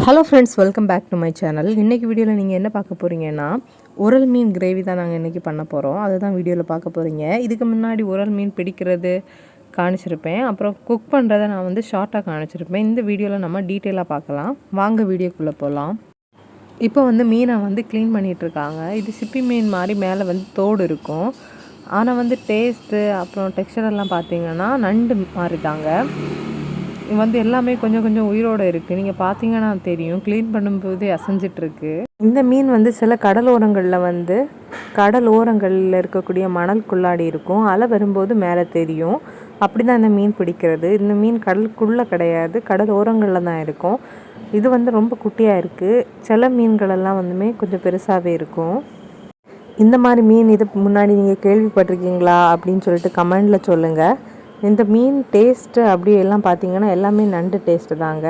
Hello friends, welcome back to my channel. இன்றைக்கி வீடியோவில் நீங்கள் என்ன பார்க்க போகிறீங்கன்னா, உரல் மீன் கிரேவி தான் நாங்கள் இன்றைக்கி பண்ண போகிறோம். அதுதான் வீடியோவில் பார்க்க போகிறீங்க. இதுக்கு முன்னாடி உரல் மீன் பிடிக்கிறது காணிச்சிருப்பேன். அப்புறம் குக் பண்ணுறதை நான் வந்து ஷார்ட்டாக காணிச்சிருப்பேன். இந்த வீடியோவில் நம்ம டீட்டெயிலாக பார்க்கலாம். வாங்க வீடியோக்குள்ளே போகலாம். இப்போ வந்து மீனை வந்து க்ளீன் பண்ணிகிட்ருக்காங்க. இது சிப்பி மீன் மாதிரி மேலே வந்து தோடு இருக்கும். ஆனால் வந்து டேஸ்ட்டு அப்புறம் டெக்ஸ்சரெல்லாம் பார்த்திங்கன்னா நண்டு மாதிரி தாங்க. வந்து எல்லாமே கொஞ்சம் கொஞ்சம் உயிரோடு இருக்குது. நீங்கள் பார்த்தீங்கன்னா தெரியும், க்ளீன் பண்ணும்போதே அசைஞ்சிட்ருக்கு. இந்த மீன் வந்து சில கடல் ஓரங்களில் இருக்கக்கூடிய மணல்குள்ளாடி இருக்கும். அலை வரும்போது மேலே தெரியும். அப்படி தான் இந்த மீன் பிடிக்கிறது. இந்த மீன் கடலுக்குள்ளே கிடையாது, கடல் ஓரங்களில் தான் இருக்கும். இது வந்து ரொம்ப குட்டியாக இருக்குது. சில மீன்களெல்லாம் வந்துமே கொஞ்சம் பெருசாகவே இருக்கும். இந்த மாதிரி மீன் இதுக்கு முன்னாடி நீங்கள் கேள்விப்பட்டிருக்கீங்களா அப்படின்னு சொல்லிட்டு கமெண்டில் சொல்லுங்கள். இந்த மீன் டேஸ்ட்டு அப்படி எல்லாம் பார்த்தீங்கன்னா எல்லாமே நண்டு டேஸ்ட்டு தாங்க.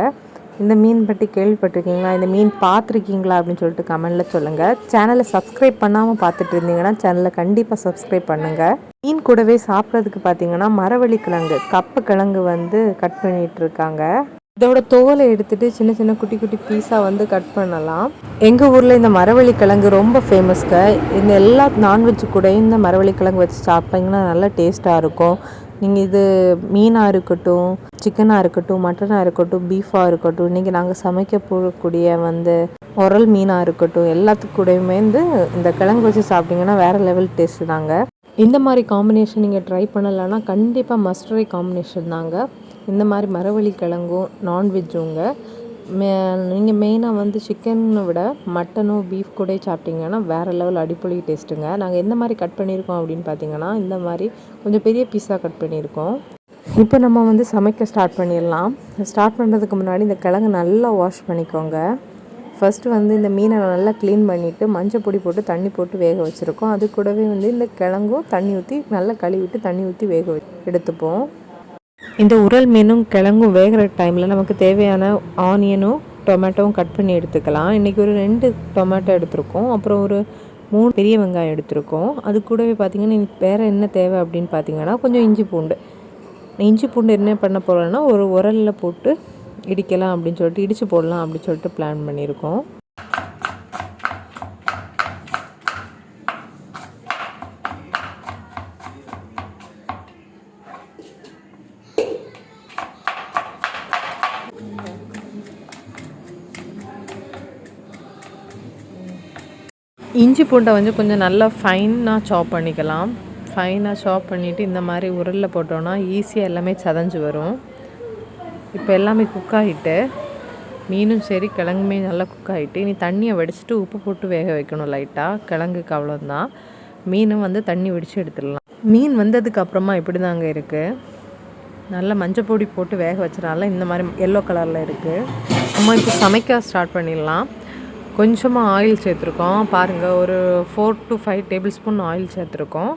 இந்த மீன் பற்றி கேள்விப்பட்டிருக்கீங்களா, இந்த மீன் பார்த்துருக்கீங்களா அப்படின்னு சொல்லிட்டு கமெண்டில் சொல்லுங்கள். சேனலை சப்ஸ்கிரைப் பண்ணாமல் பார்த்துட்டு இருந்தீங்கன்னா சேனலை கண்டிப்பாக சப்ஸ்கிரைப் பண்ணுங்கள். மீன் கூடவே சாப்பிட்றதுக்கு பார்த்தீங்கன்னா மரவள்ளி கிழங்கு, கப்பு கிழங்கு வந்து கட் பண்ணிகிட்ருக்காங்க. இதோட தோலை எடுத்துகிட்டு சின்ன சின்ன குட்டி குட்டி பீஸாக வந்து கட் பண்ணலாம். எங்கள் ஊரில் இந்த மரவள்ளி கிழங்கு ரொம்ப ஃபேமஸ்ங்க. இந்த எல்லா நான்வெஜ்ஜு கூட இந்த மரவள்ளி கிழங்கு வச்சு சாப்பிட்டிங்கன்னா நல்லா டேஸ்ட்டாக இருக்கும். நீங்கள் இது மீனாக இருக்கட்டும், சிக்கனாக இருக்கட்டும், மட்டனாக இருக்கட்டும், பீஃபாக இருக்கட்டும், இன்றைக்கி நாங்கள் சமைக்க போகக்கூடிய வந்து உரல் மீனாக இருக்கட்டும், எல்லாத்துக்கு கூடயுமே வந்து இந்த கிழங்கு வச்சு சாப்பிட்டிங்கன்னா வேறு லெவல் டேஸ்ட்டு தாங்க. இந்த மாதிரி காம்பினேஷன் நீங்கள் ட்ரை பண்ணலைன்னா கண்டிப்பாக மஸ்ட் ட்ரை காம்பினேஷன் தாங்க. இந்த மாதிரி மரவள்ளி கிழங்கும் நான்வெஜ்ஜுங்க. நீங்கள் மெயினாக வந்து சிக்கனை விட மட்டனோ பீஃப் கூட சாப்பிட்டிங்கன்னா வேறு லெவல் அடிப்பொலி டேஸ்ட்டுங்க. நாங்கள் எந்த மாதிரி கட் பண்ணியிருக்கோம் அப்படின்னு பார்த்தீங்கன்னா, இந்த மாதிரி கொஞ்சம் பெரிய பீஸாக கட் பண்ணியிருக்கோம். இப்போ நம்ம வந்து சமைக்க ஸ்டார்ட் பண்ணிடலாம். ஸ்டார்ட் பண்ணுறதுக்கு முன்னாடி இந்த கிழங்கு நல்லா வாஷ் பண்ணிக்கோங்க. ஃபஸ்ட்டு வந்து இந்த மீனை நல்லா க்ளீன் பண்ணிவிட்டு மஞ்சள் பொடி போட்டு தண்ணி போட்டு வேக வச்சுருக்கோம். அது கூடவே வந்து இந்த கிழங்கும் தண்ணி ஊற்றி நல்லா கழுவிட்டு தண்ணி ஊற்றி வேக எடுத்துப்போம். இந்த உரல் மீனும் கிழங்கும் வேகிற டைமில் நமக்கு தேவையான ஆனியனும் டொமேட்டோவும் கட் பண்ணி எடுத்துக்கலாம். இன்றைக்கி ஒரு 2 டொமேட்டோ எடுத்திருக்கோம். அப்புறம் ஒரு 3 பெரிய வெங்காயம் எடுத்திருக்கோம். அது கூடவே பார்த்திங்கன்னா வேறு என்ன தேவை அப்படின்னு பார்த்திங்கன்னா கொஞ்சம் இஞ்சி பூண்டு என்ன பண்ண போகிறோன்னா ஒரு உரலில் போட்டு இடிக்கலாம் அப்படின்னு சொல்லிட்டு இடித்து போடலாம் அப்படின்னு சொல்லிட்டு பிளான் பண்ணியிருக்கோம். இஞ்சி பூண்டை வந்து கொஞ்சம் நல்லா ஃபைனாக சாப் பண்ணிக்கலாம். ஃபைனாக சாப் பண்ணிவிட்டு இந்த மாதிரி உரலில் போட்டோன்னா ஈஸியாக எல்லாமே சதஞ்சு வரும். இப்போ எல்லாமே குக் ஆகிட்டு மீனும் சரி கிழங்குமே நல்லா குக் ஆகிட்டு இனி தண்ணியை வடிச்சிட்டு உப்பு போட்டு வேக வைக்கணும் லைட்டாக. கிழங்குக்கு அவ்வளோதான். மீனும் வந்து தண்ணி வடித்து எடுத்துடலாம். மீன் வந்ததுக்கு அப்புறமா இப்படி தாங்க இருக்குது. நல்லா மஞ்சள் பொடி போட்டு வேக வச்சனால இந்த மாதிரி எல்லோ கலரில் இருக்குது. நம்ம இப்போ சமைக்க ஸ்டார்ட் பண்ணிடலாம். கொஞ்சமாக ஆயில் சேர்த்துருக்கோம். பாருங்கள், ஒரு 4 to 5 டேபிள் ஸ்பூன் ஆயில் சேர்த்துருக்கோம்.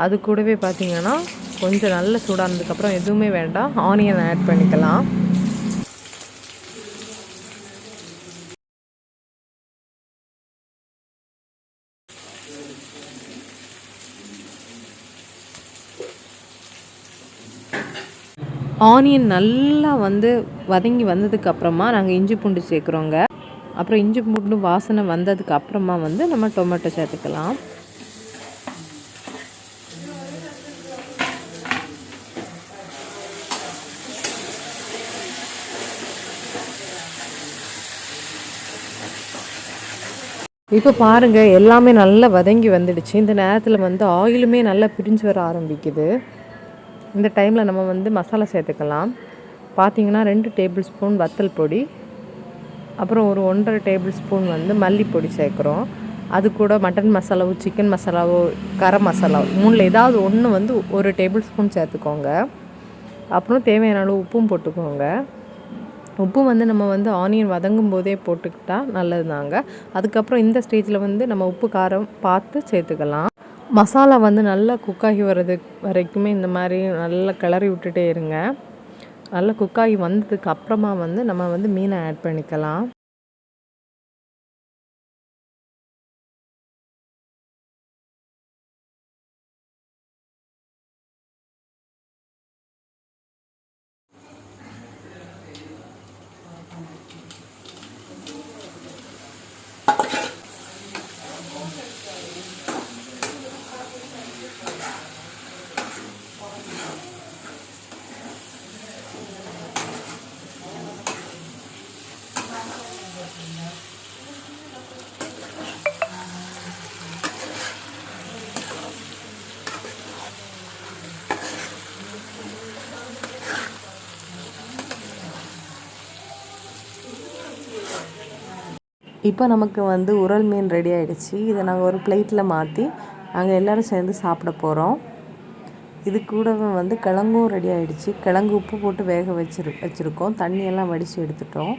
அது கூடவே பார்த்திங்கன்னா கொஞ்சம் நல்ல சூடானதுக்கப்புறம் எதுவுமே வேண்டாம், ஆனியன் ஆட் பண்ணிக்கலாம். ஆனியன் நல்லா வந்து வதங்கி வந்ததுக்கப்புறமா நாங்கள் இஞ்சி பூண்டு சேர்க்குறோங்க. அப்புறம் இஞ்சி பூண்டு வாசனை வந்ததுக்கு அப்புறமா வந்து நம்ம டொமேட்டோ சேர்த்துக்கலாம். இப்போ பாருங்கள், எல்லாமே நல்லா வதங்கி வந்துடுச்சு. இந்த நேரத்தில் வந்து ஆயிலுமே நல்லா பிரிஞ்சு வர ஆரம்பிக்குது. இந்த டைமில் நம்ம வந்து மசாலா சேர்த்துக்கலாம். பார்த்திங்கன்னா 2 டேபிள் ஸ்பூன் வத்தல் பொடி, அப்புறம் ஒரு 1.5 டேபிள் ஸ்பூன் வந்து மல்லிப்பொடி சேர்க்குறோம். அது கூட மட்டன் மசாலாவோ சிக்கன் மசாலாவோ கரம் மசாலாவோ 3ல் ஏதாவது ஒன்று வந்து 1 டேபிள் ஸ்பூன் சேர்த்துக்கோங்க. அப்புறம் தேவையான அளவு உப்பும் போட்டுக்கோங்க. உப்பு வந்து நம்ம வந்து ஆனியன் வதங்கும் போதே போட்டுக்கிட்டா நல்லது தாங்க. அதுக்கப்புறம் இந்த ஸ்டேஜில் வந்து நம்ம உப்பு காரம் பார்த்து சேர்த்துக்கலாம். மசாலா வந்து நல்லா குக்காகி வர்றது வரைக்குமே இந்த மாதிரி நல்லா கிளறி விட்டுட்டே இருங்க. நல்லா குக்காகி வந்ததுக்கு அப்புறமா வந்து நம்ம வந்து மீனை ஆட் பண்ணிக்கலாம். இப்போ நமக்கு வந்து உரல் மீன் ரெடி ஆகிடுச்சு. இதை நாங்கள் ஒரு பிளேட்டில் மாற்றி நாங்கள் எல்லோரும் சேர்ந்து சாப்பிட போகிறோம். இது கூடவே வந்து கிழங்கும் ரெடி ஆகிடுச்சு. கிழங்கு உப்பு போட்டு வேக வச்சுருக்கோம். தண்ணியெல்லாம் வடித்து எடுத்துட்டோம்.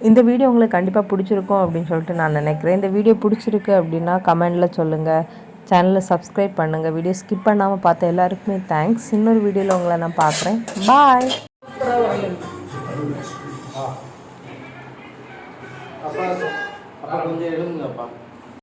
இந்த வீடியோ உங்களுக்கு கண்டிப்பாக பிடிச்சிருக்கும் அப்படின்னு சொல்லிட்டு நான் நினைக்கிறேன். இந்த வீடியோ பிடிச்சிருக்கு அப்படின்னா கமெண்டில் சொல்லுங்கள். சேனலை சப்ஸ்கிரைப் பண்ணுங்கள். வீடியோ ஸ்கிப் பண்ணாமல் பார்த்த எல்லாருக்குமே தேங்க்ஸ். இன்னொரு வீடியோவில் உங்களை நான் பார்க்குறேன். பாய். அப்பா கொஞ்சம் எழுதுங்கப்பா.